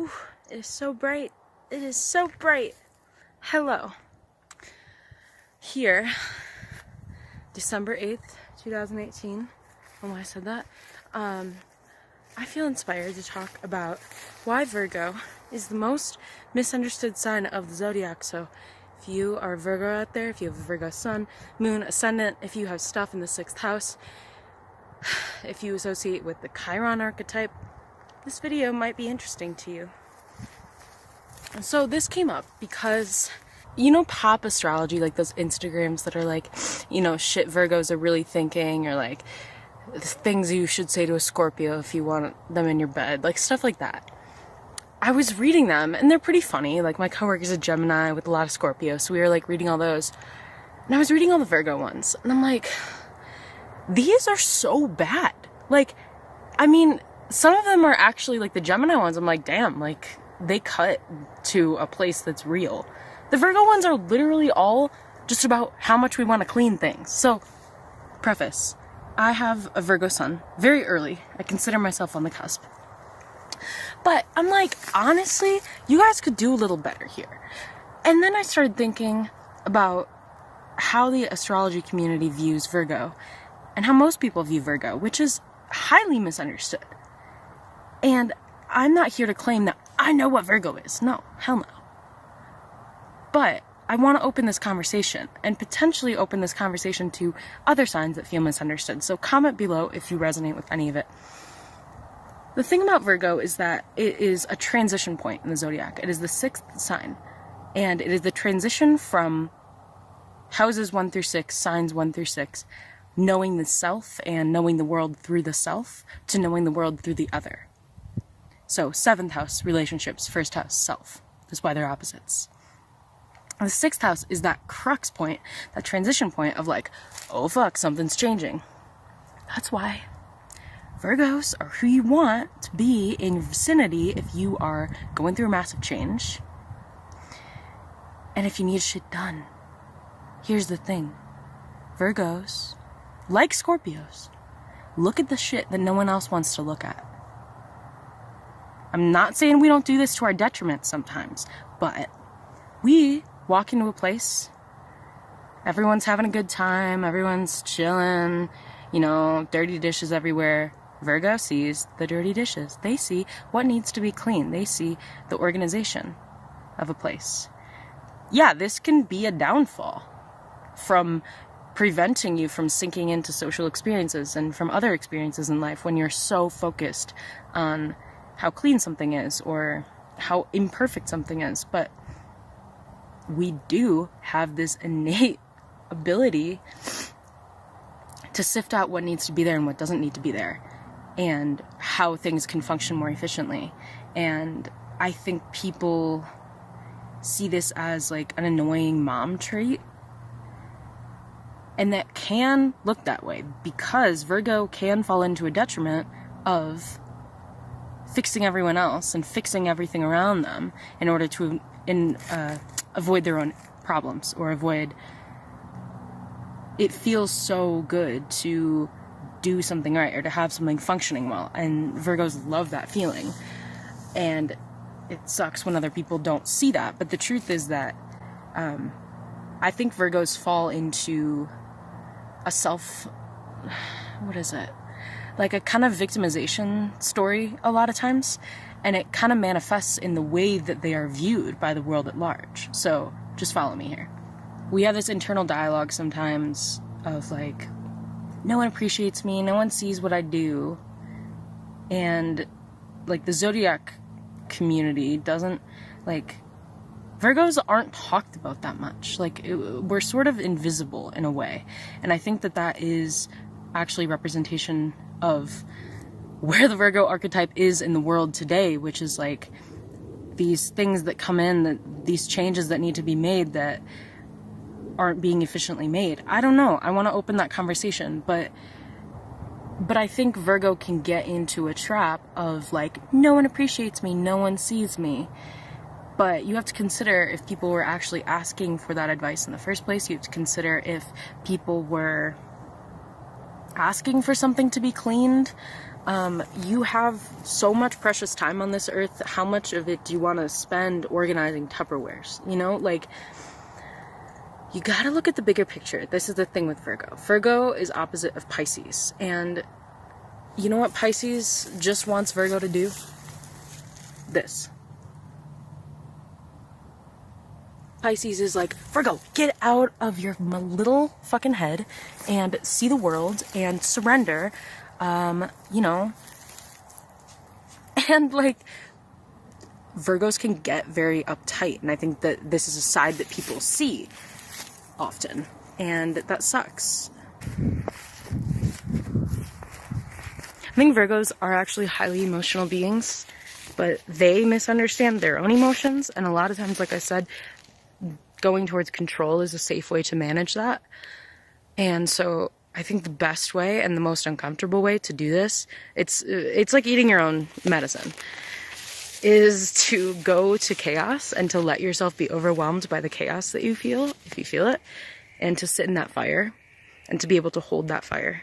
Whew, it is so bright. It is so bright. Hello. Here, December 8th, 2018. I don't know why I said that. I feel inspired to talk about why Virgo is the most misunderstood sign of the zodiac. So if you are a Virgo out there, if you have a Virgo sun, moon, ascendant, if you have stuff in the 6th house, if you associate with the Chiron archetype, this video might be interesting to you. So this came up because, you know, pop astrology, like those Instagrams that are like, you know, shit Virgos are really thinking, or like things you should say to a Scorpio if you want them in your bed, like stuff like that. I was reading them and they're pretty funny. Like my coworker's a Gemini with a lot of Scorpio, so we were like reading all those. And I was reading all the Virgo ones and I'm like, these are so bad. Like, I mean, some of them are actually like the Gemini ones. I'm like, damn, like they cut to a place that's real. The Virgo ones are literally all just about how much we want to clean things. So, preface, I have a Virgo sun, very early. I consider myself on the cusp. But I'm like, honestly, you guys could do a little better here. And then I started thinking about how the astrology community views Virgo and how most people view Virgo, which is highly misunderstood. And I'm not here to claim that I know what Virgo is. No, hell no. But I want to open this conversation and potentially open this conversation to other signs that feel misunderstood. So comment below if you resonate with any of it. The thing about Virgo is that it is a transition point in the zodiac. It is the 6th sign. And it is the transition from houses 1 through 6, signs 1 through 6, knowing the self and knowing the world through the self, to knowing the world through the other. So 7th house, relationships, 1st house, self. That's why they're opposites. The 6th house is that crux point, that transition point of like, oh fuck, something's changing. That's why Virgos are who you want to be in your vicinity if you are going through a massive change. And if you need shit done. Here's the thing. Virgos, like Scorpios, look at the shit that no one else wants to look at. I'm not saying we don't do this to our detriment sometimes, but we walk into a place, everyone's having a good time, everyone's chilling, you know, dirty dishes everywhere. Virgo sees the dirty dishes. They see what needs to be clean. They see the organization of a place. Yeah, this can be a downfall from preventing you from sinking into social experiences and from other experiences in life when you're so focused on how clean something is or how imperfect something is. But we do have this innate ability to sift out what needs to be there and what doesn't need to be there, and how things can function more efficiently. And I think people see this as like an annoying mom trait, and that can look that way because Virgo can fall into a detriment of fixing everyone else and fixing everything around them in order to avoid their own problems, or avoid. It feels so good to do something right or to have something functioning well, and Virgos love that feeling. And it sucks when other people don't see that, but the truth is that I think Virgos fall into a like a kind of victimization story a lot of times, and it kind of manifests in the way that they are viewed by the world at large. So just follow me here. We have this internal dialogue sometimes of like, no one appreciates me, no one sees what I do, and like the zodiac community doesn't, like, Virgos aren't talked about that much. Like, we're sort of invisible in a way, and I think that that is actually representation of where the Virgo archetype is in the world today, which is like these things that come in, that these changes that need to be made that aren't being efficiently made. I don't know. I want to open that conversation, but I think Virgo can get into a trap of like, no one appreciates me, no one sees me. But you have to consider if people were actually asking for that advice in the first place. You have to consider if people were asking for something to be cleaned. You have so much precious time on this earth. How much of it do you want to spend organizing Tupperwares? You know, like, you gotta look at the bigger picture. This is the thing with Virgo. Virgo is opposite of Pisces. And you know what Pisces just wants Virgo to do? This. Pisces is like, Virgo, get out of your little fucking head and see the world and surrender, you know. And like, Virgos can get very uptight, and I think that this is a side that people see often, and that sucks. I think Virgos are actually highly emotional beings, but they misunderstand their own emotions, and a lot of times, like I said, going towards control is a safe way to manage that. And so I think the best way and the most uncomfortable way to do this, it's like eating your own medicine, is to go to chaos and to let yourself be overwhelmed by the chaos that you feel, if you feel it, and to sit in that fire and to be able to hold that fire.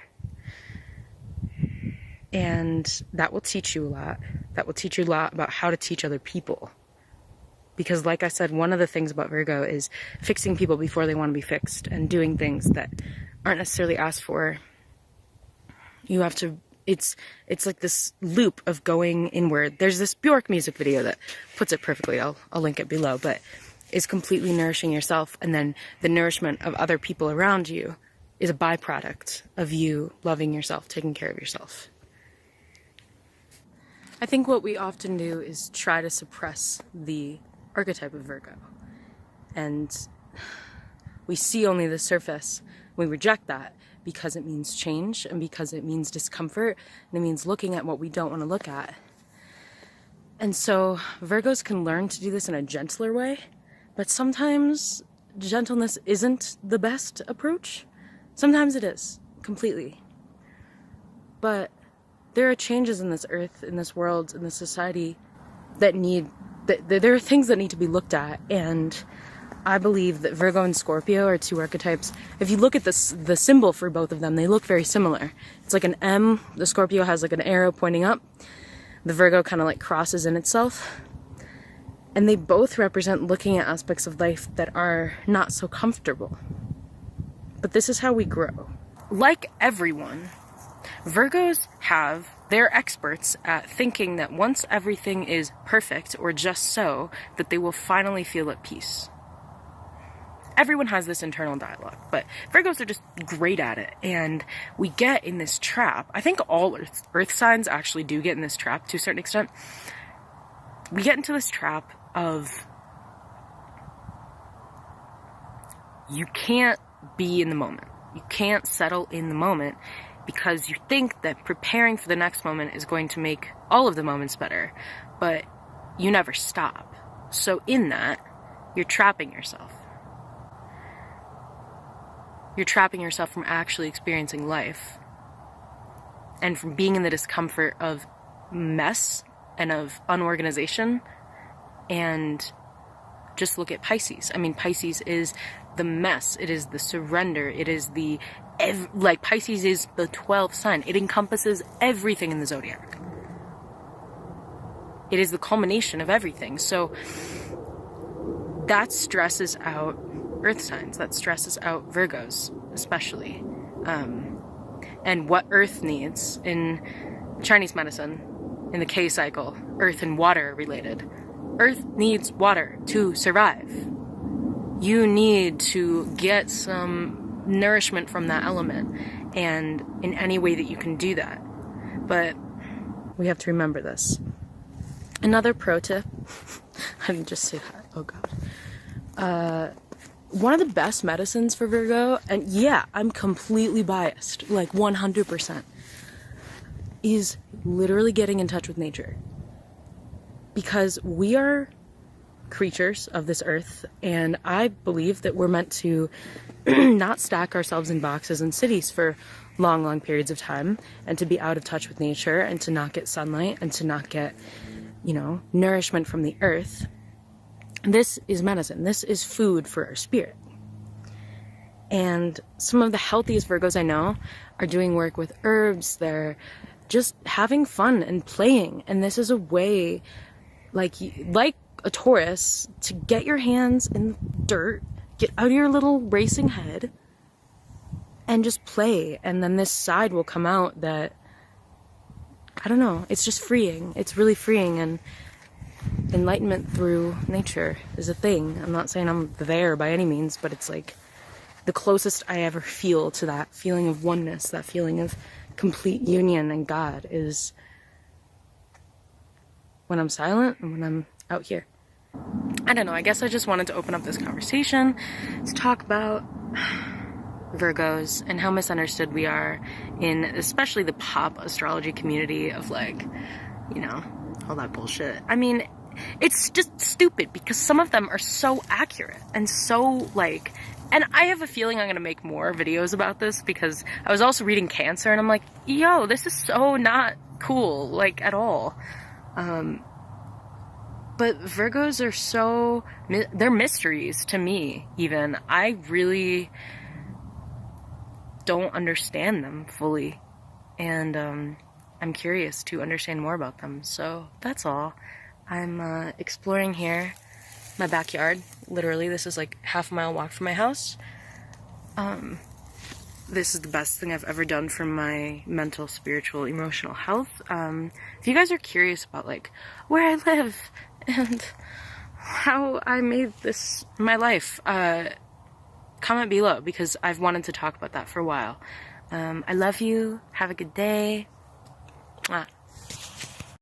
And that will teach you a lot. That will teach you a lot about how to teach other people. Because like I said, one of the things about Virgo is fixing people before they want to be fixed and doing things that aren't necessarily asked for. You have to, it's like this loop of going inward. There's this Bjork music video that puts it perfectly. I'll link it below, but is completely nourishing yourself. And then the nourishment of other people around you is a byproduct of you loving yourself, taking care of yourself. I think what we often do is try to suppress the archetype of Virgo, and we see only the surface. We reject that because it means change, and because it means discomfort, and it means looking at what we don't want to look at. And so Virgos can learn to do this in a gentler way, but sometimes gentleness isn't the best approach. Sometimes it is, completely. But there are changes in this earth, in this world, in this society that there are things that need to be looked at, and I believe that Virgo and Scorpio are two archetypes. If you look at the symbol for both of them, they look very similar. It's like an M. The Scorpio has like an arrow pointing up. The Virgo kind of like crosses in itself. And they both represent looking at aspects of life that are not so comfortable. But this is how we grow. Like everyone, Virgos they're experts at thinking that once everything is perfect or just so, that they will finally feel at peace. Everyone has this internal dialogue, but Virgos are just great at it, and we get in this trap. I think all earth signs actually do get in this trap to a certain extent. We get into this trap of you can't be in the moment. You can't settle in the moment, because you think that preparing for the next moment is going to make all of the moments better, but you never stop. So in that, you're trapping yourself. You're trapping yourself from actually experiencing life, and from being in the discomfort of mess and of unorganization. And just look at Pisces. I mean, Pisces is the mess. It is the surrender. It is like Pisces is the 12th sign. It encompasses everything in the zodiac. It is the culmination of everything. So that stresses out earth signs. That stresses out Virgos, especially. And what earth needs in Chinese medicine, in the K cycle, earth and water are related. Earth needs water to survive. You need to get some nourishment from that element, and in any way that you can do that. But we have to remember this. Another pro tip, I didn't just say that, oh god. One of the best medicines for Virgo, and yeah, I'm completely biased, like 100%, is literally getting in touch with nature. Because we are creatures of this earth, and I believe that we're meant to not stack ourselves in boxes and cities for long, long periods of time, and to be out of touch with nature, and to not get sunlight, and to not get, nourishment from the earth. This is medicine. This is food for our spirit. And some of the healthiest Virgos I know are doing work with herbs. They're just having fun and playing. And this is a way, like a Taurus, to get your hands in the dirt, get out of your little racing head, and just play. And then this side will come out that, I don't know, it's just freeing. It's really freeing, and enlightenment through nature is a thing. I'm not saying I'm there by any means, but it's like the closest I ever feel to that feeling of oneness, that feeling of complete union and God, is when I'm silent and when I'm out here. I don't know, I guess I just wanted to open up this conversation to talk about Virgos and how misunderstood we are in especially the pop astrology community of, like, you know, all that bullshit. I mean, it's just stupid because some of them are so accurate and so, like, and I have a feeling I'm gonna make more videos about this because I was also reading Cancer and I'm like, yo, this is so not cool, like, at all. But Virgos are so, they're mysteries to me, even. I really don't understand them fully, and I'm curious to understand more about them, so that's all. I'm exploring here, my backyard. Literally, this is like half a mile walk from my house. This is the best thing I've ever done for my mental, spiritual, emotional health. If you guys are curious about, like, where I live and how I made this my life, comment below, because I've wanted to talk about that for a while. I love you. Have a good day. Mwah.